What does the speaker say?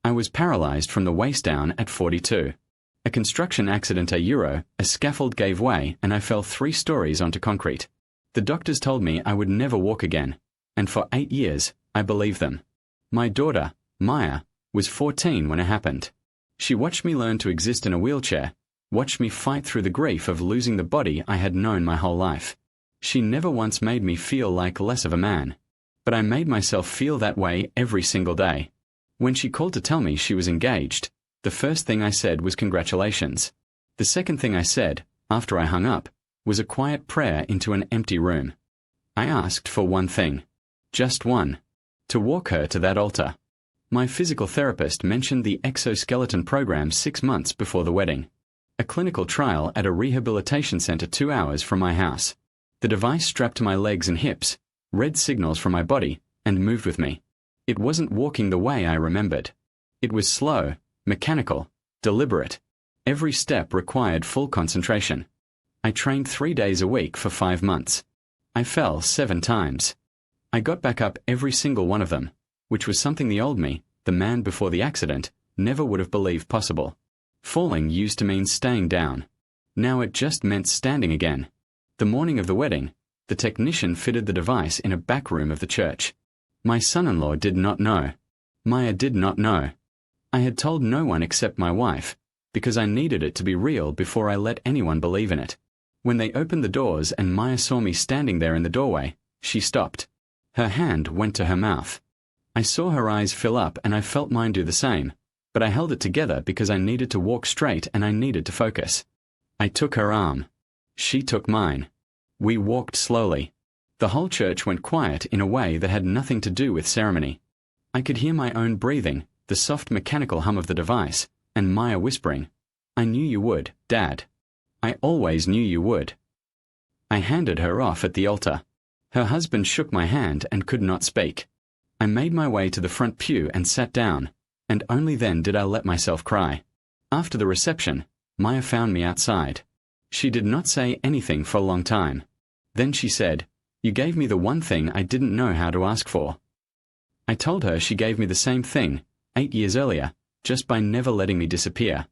I was paralyzed from the waist down at 42. A construction accident a scaffold gave way and I fell 3 stories onto concrete. The doctors told me I would never walk again, and for 8 years, I believed them. My daughter, Maya, was 14 when it happened. She watched me learn to exist in a wheelchair, watched me fight through the grief of losing the body I had known my whole life. She never once made me feel like less of a man, but I made myself feel that way every single day. When she called to tell me she was engaged, the first thing I said was congratulations. The second thing I said, after I hung up, was a quiet prayer into an empty room. I asked for one thing. Just one. To walk her to that altar. My physical therapist mentioned the Exoskeleton program 6 months before the wedding. A clinical trial at a rehabilitation center 2 hours from my house. The device strapped to my legs and hips, read signals from my body, and moved with me. It wasn't walking the way I remembered. It was slow, mechanical, deliberate. Every step required full concentration. I trained 3 days a week for 5 months. I fell 7 times. I got back up every single one of them, which was something the old me, the man before the accident, never would have believed possible. Falling used to mean staying down. Now it just meant standing again. The morning of the wedding, the technician fitted the device in a back room of the church. My son-in-law did not know. Maya did not know. I had told no one except my wife, because I needed it to be real before I let anyone believe in it. When they opened the doors and Maya saw me standing there in the doorway, she stopped. Her hand went to her mouth. I saw her eyes fill up and I felt mine do the same, but I held it together because I needed to walk straight and I needed to focus. I took her arm. She took mine. We walked slowly. The whole church went quiet in a way that had nothing to do with ceremony. I could hear my own breathing, the soft mechanical hum of the device, and Maya whispering, "I knew you would, Dad. I always knew you would." I handed her off at the altar. Her husband shook my hand and could not speak. I made my way to the front pew and sat down, and only then did I let myself cry. After the reception, Maya found me outside. She did not say anything for a long time. Then she said, "You gave me the one thing I didn't know how to ask for." I told her she gave me the same thing, 8 years earlier, just by never letting me disappear.